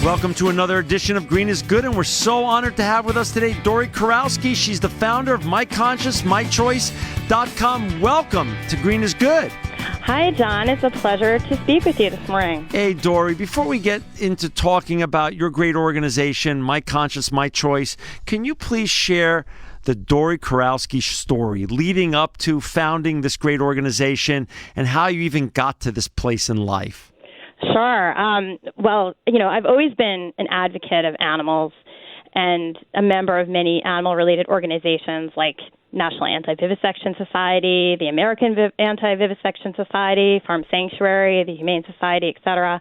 Welcome to another edition of Green is Good, and we're so honored to have with us today Dory Kurowski. She's the founder of MyConsciousMyChoice.com. Welcome to Green is Good. Hi, John. It's a pleasure to speak with you this morning. Hey, Dory, before we get into talking about your great organization, My Conscious, My Choice, can you please share the Dory Kurowski story leading up to founding this great organization and how you even got to this place in life? Sure. Well, I've always been an advocate of animals and a member of many animal-related organizations like National Anti-Vivisection Society, the American Anti-Vivisection Society, Farm Sanctuary, the Humane Society, etc.,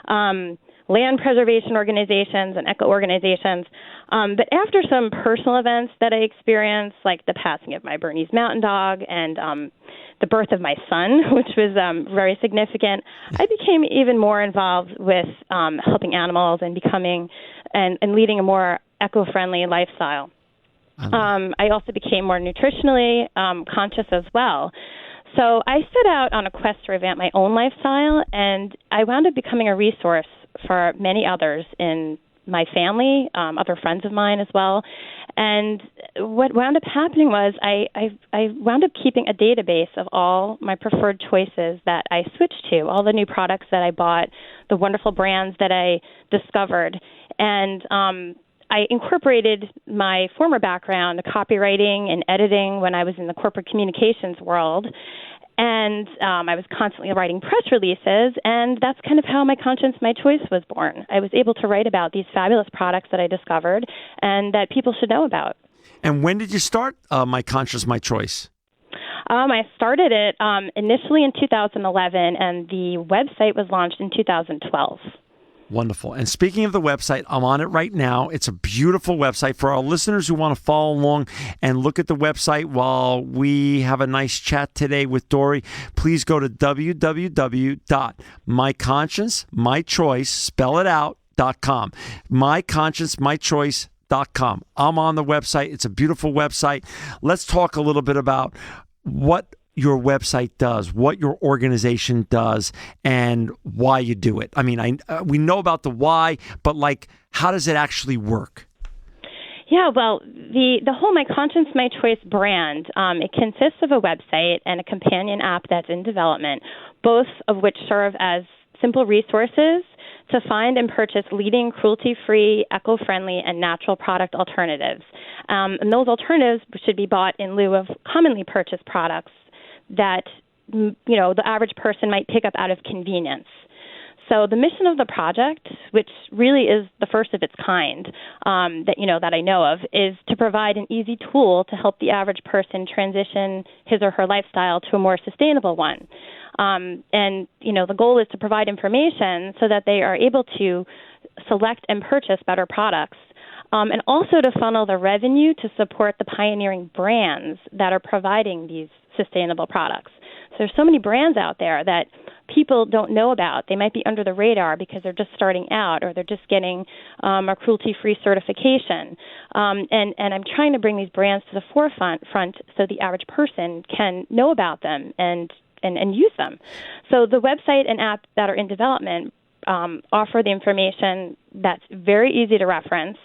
land preservation organizations and eco-organizations. But after some personal events that I experienced, like the passing of my Bernese Mountain Dog and the birth of my son, which was very significant, I became even more involved with helping animals and becoming and leading a more eco-friendly lifestyle. I also became more nutritionally conscious as well. So I set out on a quest to revamp my own lifestyle, and I wound up becoming a resource for many others in my family, other friends of mine as well. And what wound up happening was I wound up keeping a database of all my preferred choices that I switched to, all the new products that I bought, the wonderful brands that I discovered. And I incorporated my former background, copywriting and editing, when I was in the corporate communications world. And I was constantly writing press releases, and that's kind of how My Conscience, My Choice was born. I was able to write about these fabulous products that I discovered and that people should know about. And when did you start My Conscience, My Choice? I started it initially in 2011, and the website was launched in 2012. Wonderful. And speaking of the website, I'm on it right now. It's a beautiful website. For our listeners who want to follow along and look at the website while we have a nice chat today with Dory, please go to www.myconsciencemychoice, spell it out, .com. myconsciencemychoice.com. I'm on the website. It's a beautiful website. Let's talk a little bit about what your website does, what your organization does, and why you do it. I mean, we know about the why, but how does it actually work? Yeah, well, the whole My Conscience, My Choice brand, it consists of a website and a companion app that's in development, both of which serve as simple resources to find and purchase leading cruelty-free, eco-friendly, and natural product alternatives. And those alternatives should be bought in lieu of commonly purchased products that, the average person might pick up out of convenience. So the mission of the project, which really is the first of its kind that I know of, is to provide an easy tool to help the average person transition his or her lifestyle to a more sustainable one. The goal is to provide information so that they are able to select and purchase better products, and also to funnel the revenue to support the pioneering brands that are providing these sustainable products. So there's so many brands out there that people don't know about. They might be under the radar because they're just starting out, or they're just getting a cruelty-free certification. And I'm trying to bring these brands to the forefront so the average person can know about them and use them. So the website and app that are in development offer the information that's very easy to reference,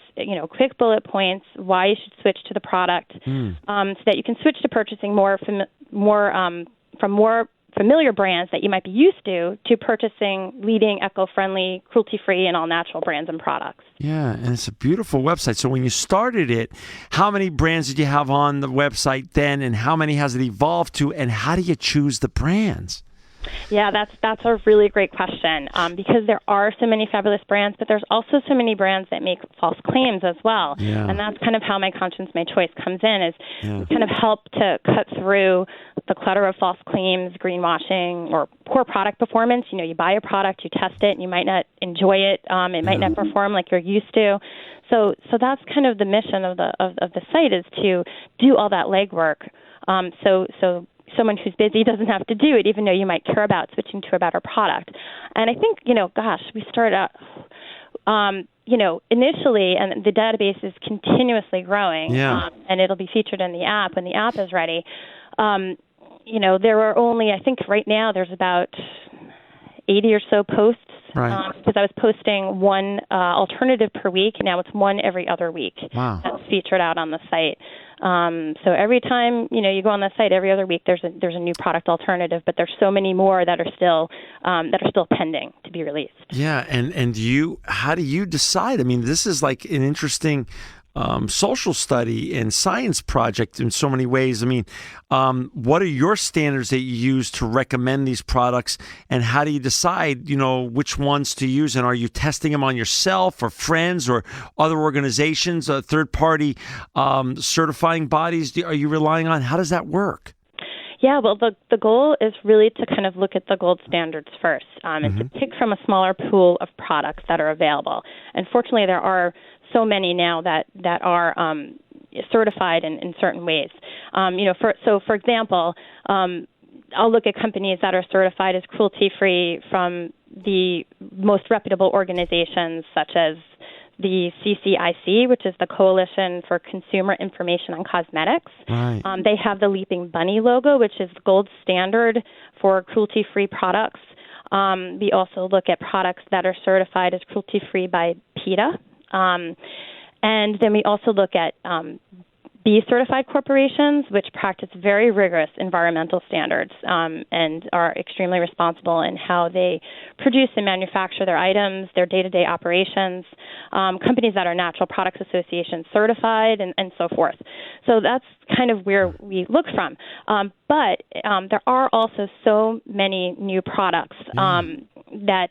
quick bullet points, why you should switch to the product, so that you can switch to purchasing from more familiar brands that you might be used to purchasing leading eco-friendly, cruelty-free, and all-natural brands and products. Yeah, and it's a beautiful website. So when you started it, how many brands did you have on the website then, and how many has it evolved to, and how do you choose the brands? Yeah, that's a really great question, because there are so many fabulous brands, but there's also so many brands that make false claims as well. Yeah. And that's kind of how My Conscience, My Choice comes in, is we kind of help to cut through the clutter of false claims, greenwashing, or poor product performance. You buy a product, you test it, and you might not enjoy it. It might not perform like you're used to. So that's kind of the mission of the site, is to do all that legwork. So someone who's busy doesn't have to do it, even though you might care about switching to a better product. And I think, we started out, initially, and the database is continuously growing, and it'll be featured in the app when the app is ready. There are only, I think right now there's about 80 or so posts Right. because I was posting one alternative per week. Now it's one every other week. Wow. That's featured out on the site. So every time you go on the site, every other week there's a new product alternative, but there's so many more that are still pending to be released. Yeah, and how do you decide? I mean, this is like an interesting social study and science project in so many ways. I mean, what are your standards that you use to recommend these products, and how do you decide, which ones to use? And are you testing them on yourself or friends or other organizations, third-party certifying bodies? Are you relying on? How does that work? Yeah, well, the goal is really to kind of look at the gold standards first, and to pick from a smaller pool of products that are available. And fortunately, there are so many now that are certified in certain ways. For example, I'll look at companies that are certified as cruelty-free from the most reputable organizations, such as the CCIC, which is the Coalition for Consumer Information on Cosmetics. Right. They have the Leaping Bunny logo, which is the gold standard for cruelty-free products. We also look at products that are certified as cruelty-free by PETA. And then we also look at B-certified corporations, which practice very rigorous environmental standards and are extremely responsible in how they produce and manufacture their items, their day-to-day operations, companies that are Natural Products Association certified, and so forth. So that's kind of where we look from. But there are also so many new products that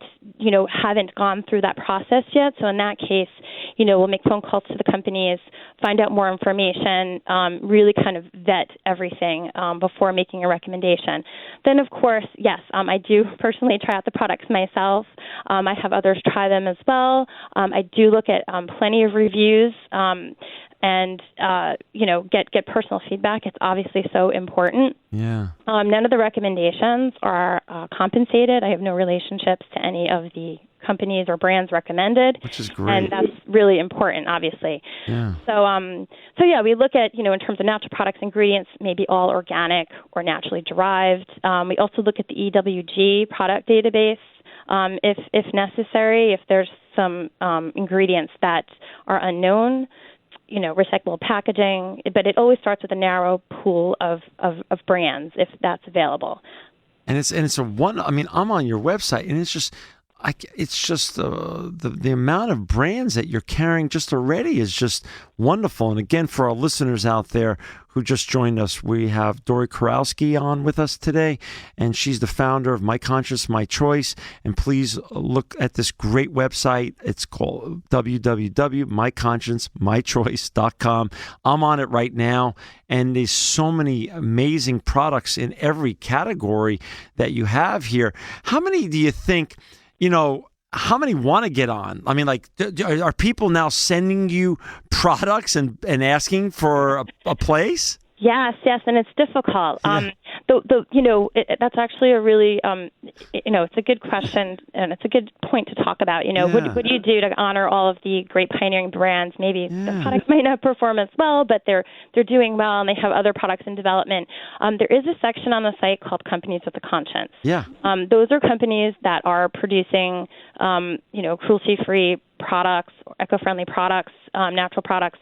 haven't gone through that process yet. So in that case, we'll make phone calls to the companies, find out more information, really kind of vet everything before making a recommendation. Then, of course, yes, I do personally try out the products myself. I have others try them as well. I do look at plenty of reviews. And get personal feedback. It's obviously so important. Yeah. None of the recommendations are compensated. I have no relationships to any of the companies or brands recommended, which is great, and that's really important, obviously. Yeah. So yeah, we look at in terms of natural products, ingredients, maybe all organic or naturally derived. We also look at the EWG product database. If necessary, if there's some ingredients that are unknown, recyclable packaging, but it always starts with a narrow pool of brands if that's available. And it's a one. I mean, I'm on your website, and it's just the amount of brands that you're carrying just already is just wonderful. And again, for our listeners out there who just joined us, we have Dory Kurowski on with us today, and she's the founder of My Conscience, My Choice. And please look at this great website. It's called www.myconsciencemychoice.com. I'm on it right now, and there's so many amazing products in every category that you have here. How many do you think, how many want to get on? I mean, like, are people now sending you products and asking for a place? Yes, and it's difficult. That's actually a really, it's a good question, and it's a good point to talk about. What do you do to honor all of the great pioneering brands? Maybe the products might not perform as well, but they're doing well, and they have other products in development. There is a section on the site called Companies with a Conscience. Yeah. Those are companies that are producing, cruelty-free products, eco-friendly products, natural products.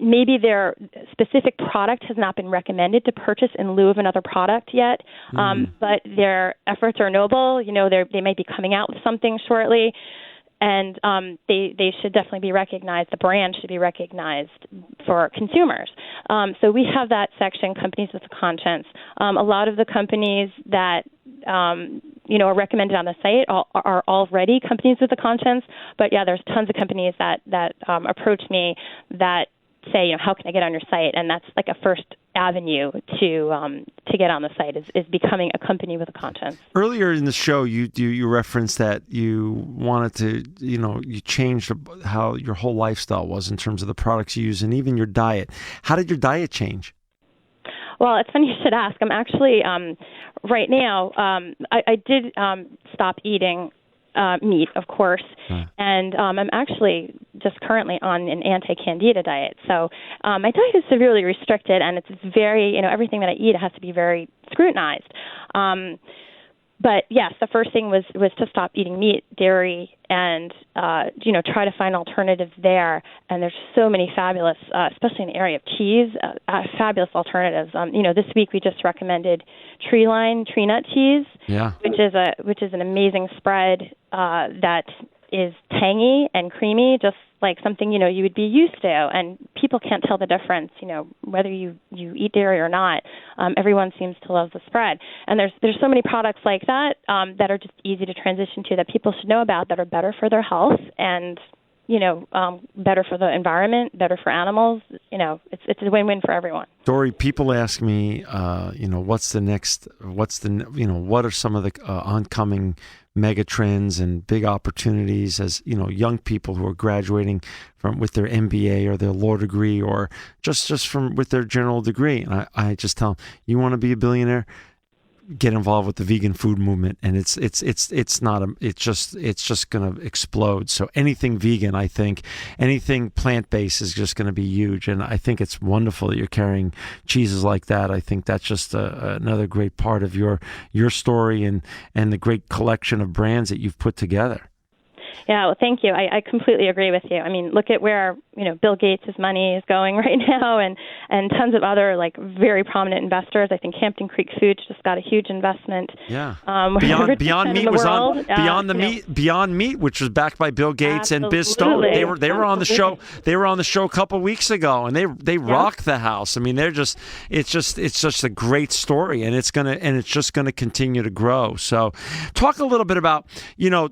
Maybe their specific product has not been recommended to purchase in lieu of another product yet, but their efforts are noble. They might be coming out with something shortly, and they should definitely be recognized. The brand should be recognized for consumers. So we have that section, Companies with a Conscience. A lot of the companies that are recommended on the site are already companies with a conscience. But yeah, there's tons of companies that approach me that say, how can I get on your site? And that's like a first avenue to get on the site is becoming a company with a conscience. Earlier in the show, you referenced that you wanted to, you changed how your whole lifestyle was in terms of the products you use and even your diet. How did your diet change? Well, it's funny you should ask. I'm actually, right now, I did stop eating meat, of course, and I'm actually just currently on an anti-candida diet. So my diet is severely restricted, and it's very, everything that I eat has to be very scrutinized. But yes, the first thing was to stop eating meat, dairy, and try to find alternatives there. And there's so many fabulous, especially in the area of cheese, fabulous alternatives. This week we just recommended tree nut cheese, which is an amazing spread that is tangy and creamy, just like something, you would be used to. And people can't tell the difference, whether you eat dairy or not. Everyone seems to love the spread. And there's so many products like that that are just easy to transition to, that people should know about, that are better for their health and, better for the environment, better for animals. It's a win-win for everyone. Dory, people ask me, what are some of the oncoming mega trends and big opportunities as, young people who are graduating with their MBA or their law degree, or just from with their general degree. And I just tell them, you want to be a billionaire? Get involved with the vegan food movement, and it's just going to explode. So anything vegan, I think, anything plant-based is just going to be huge. And I think it's wonderful that you're carrying cheeses like that. I think that's just another great part of your story and the great collection of brands that you've put together. Yeah, well, thank you. I completely agree with you. I mean, look at where, Bill Gates' money is going right now, and tons of other, very prominent investors. I think Hampton Creek Foods just got a huge investment. Yeah. Beyond Meat was on Beyond Meat, which was backed by Bill Gates and Biz Stone. They were on the show. They were on the show a couple of weeks ago, and they rocked the house. I mean, it's just a great story, and it's just gonna continue to grow. So, talk a little bit about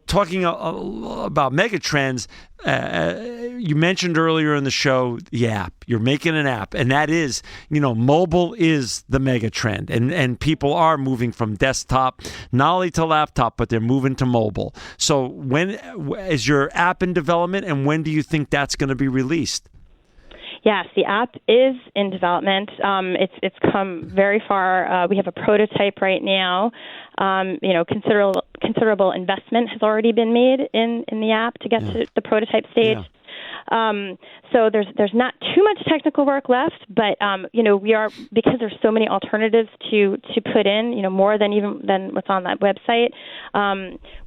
talking about mega trends. You mentioned earlier in the show the app. You're making an app, and that is, mobile is the mega trend, and people are moving from desktop not only to laptop, but they're moving to mobile. So when is your app in development, and when do you think that's going to be released? Yes, the app is in development. It's come very far. We have a prototype right now. Considerable investment has already been made in the app to get to the prototype stage. Yeah. So there's not too much technical work left, but we are, because there's so many alternatives to put in, more than what's on that website.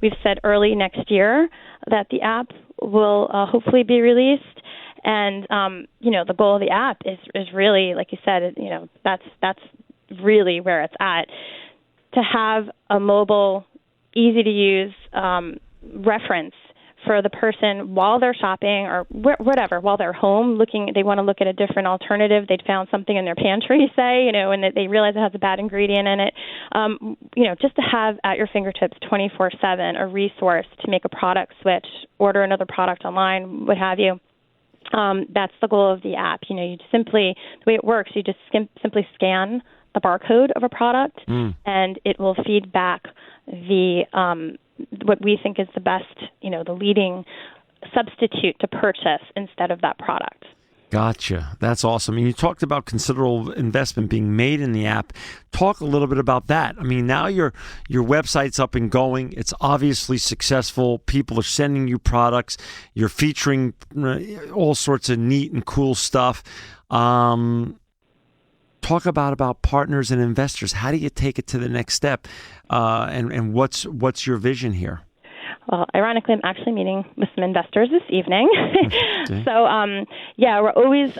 We've said early next year that the app will hopefully be released. And, the goal of the app is really, like you said, that's really where it's at. To have a mobile, easy-to-use reference for the person while they're shopping or whatever, while they're home they want to look at a different alternative. They'd found something in their pantry, say, and they realize it has a bad ingredient in it. Just to have at your fingertips 24/7 a resource to make a product switch, order another product online, what have you. That's the goal of the app. You simply, the way it works, you just simply scan the barcode of a product, and it will feed back what we think is the best, the leading substitute to purchase instead of that product. Gotcha. That's awesome. And you talked about considerable investment being made in the app. Talk a little bit about that. I mean, now your website's up and going. It's obviously successful. People are sending you products. You're featuring all sorts of neat and cool stuff. Talk about partners and investors. How do you take it to the next step? And what's your vision here? Well, ironically, I'm actually meeting with some investors this evening. Okay. So, we're always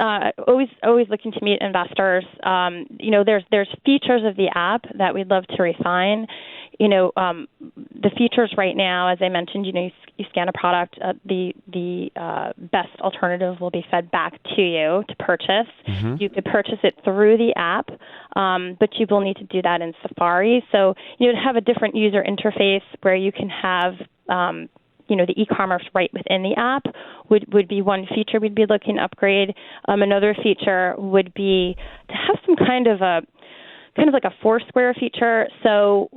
looking to meet investors. There's features of the app that we'd love to refine. The features right now, as I mentioned, you scan a product, the best alternative will be fed back to you to purchase. Mm-hmm. You could purchase it through the app, but you will need to do that in Safari. So, to have a different user interface where you can have the e-commerce right within the app would be one feature we'd be looking to upgrade. Another feature would be to have some kind of like a Foursquare feature. So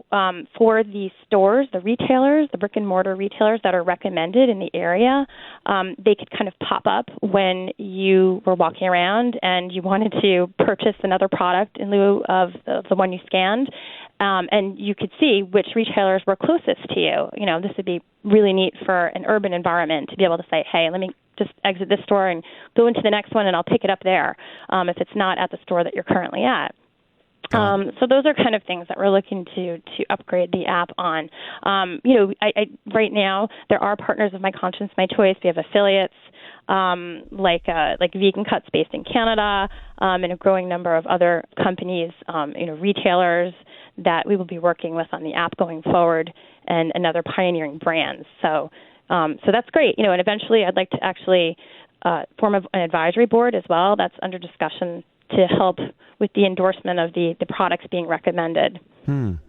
for the stores, the retailers, the brick and mortar retailers that are recommended in the area, they could kind of pop up when you were walking around and you wanted to purchase another product in lieu of the one you scanned. And you could see which retailers were closest to you. This would be really neat for an urban environment to be able to say, hey, let me just exit this store and go into the next one and I'll pick it up there if it's not at the store that you're currently at. So those are kind of things that we're looking to upgrade the app on. I right now there are partners of My Conscience, My Choice. We have affiliates like Vegan Cuts based in Canada, and a growing number of other companies, retailers that we will be working with on the app going forward, and other pioneering brands. So that's great. And eventually I'd like to actually form an advisory board as well. That's under discussion to help with the endorsement of the products being recommended. And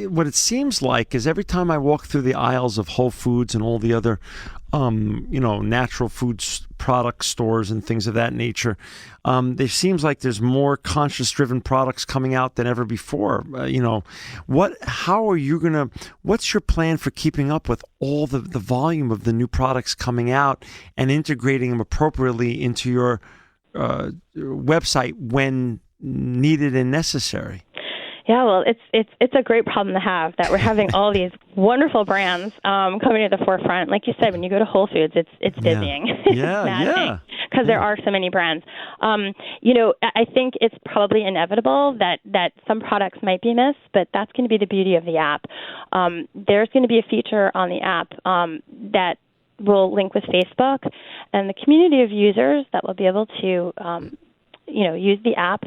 what it seems like is every time I walk through the aisles of Whole Foods and all the other, natural foods product stores and things of that nature, there seems like there's more conscious-driven products coming out than ever before. What's your plan for keeping up with all the volume of the new products coming out and integrating them appropriately into your website when needed and necessary? Yeah, well, it's a great problem to have, that we're having all these wonderful brands coming to the forefront. Like you said, when you go to Whole Foods, it's dizzying. Yeah. Because there are so many brands. I think it's probably inevitable that some products might be missed, but that's going to be the beauty of the app. There's going to be a feature on the app that will link with Facebook, and the community of users that will be able to use the app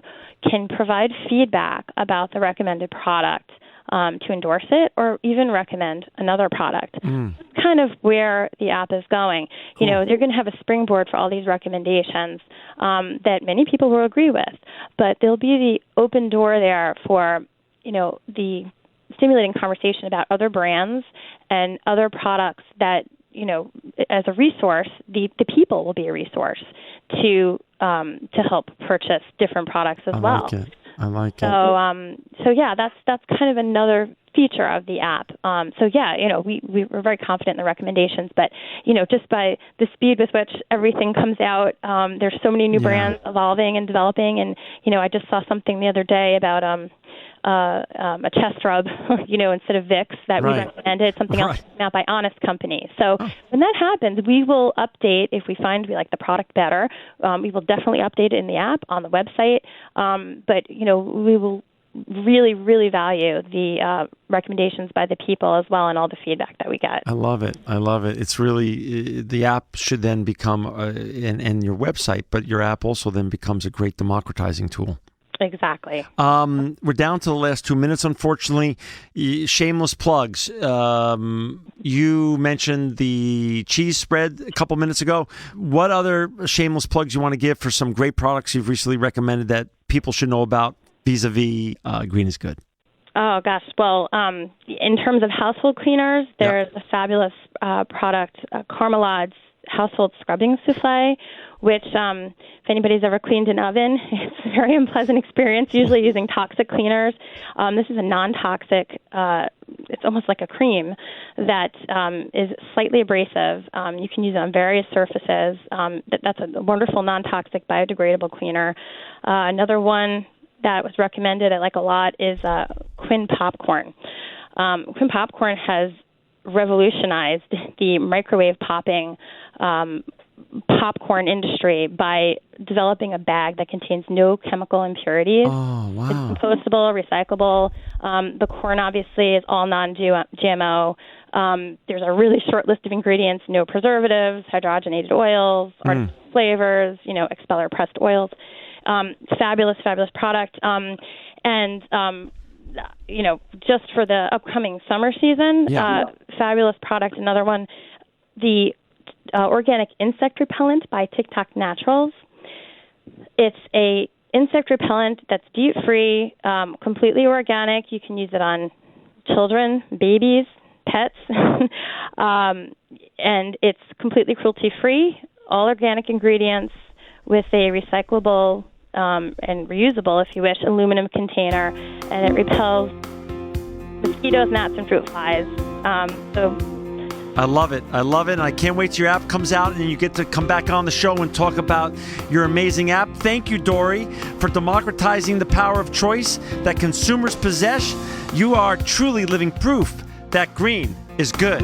can provide feedback about the recommended product, to endorse it or even recommend another product. Kind of where the app is going. Cool. They're going to have a springboard for all these recommendations that many people will agree with, but there'll be the open door there for the stimulating conversation about other brands and other products that as a resource, the people will be a resource to help purchase different products as well. I like it. So yeah, that's kind of another feature of the app. We're very confident in the recommendations, but just by the speed with which everything comes out, there's so many new brands evolving and developing, and I just saw something the other day about a chest rub, instead of Vicks that we recommended, something else came out by Honest Company. So when that happens, we will update if we find we like the product better. We will definitely update it in the app, on the website. But we will really, really value the recommendations by the people as well, and all the feedback that we get. I love it. It's really, the app should then become, and your website, but your app also then becomes a great democratizing tool. Exactly. We're down to the last 2 minutes, unfortunately. Shameless plugs. You mentioned the cheese spread a couple minutes ago. What other shameless plugs you want to give for some great products you've recently recommended that people should know about vis-a-vis Green is Good? Oh, gosh. Well, in terms of household cleaners, there's a fabulous product, Carmelad's household scrubbing souffle, which if anybody's ever cleaned an oven, it's a very unpleasant experience, usually using toxic cleaners. This is a non-toxic, it's almost like a cream that is slightly abrasive. You can use it on various surfaces. That's a wonderful non-toxic biodegradable cleaner. Another one that was recommended I like a lot is Quinn Popcorn. Quinn Popcorn has revolutionized the microwave popping popcorn industry by developing a bag that contains no chemical impurities. Oh, wow. It's compostable, recyclable. The corn obviously is all non-GMO. There's a really short list of ingredients: no preservatives, hydrogenated oils, artificial flavors, expeller pressed oils. Fabulous product. Just for the upcoming summer season, fabulous product. Another one, the organic insect repellent by TikTok Naturals. It's a insect repellent that's DEET-free, completely organic. You can use it on children, babies, pets, and it's completely cruelty-free, all organic ingredients with a recyclable and reusable, if you wish, aluminum container, and it repels mosquitoes, gnats, and fruit flies. I love it. And I can't wait till your app comes out and you get to come back on the show and talk about your amazing app. Thank you, Dory, for democratizing the power of choice that consumers possess. You are truly living proof that green is good.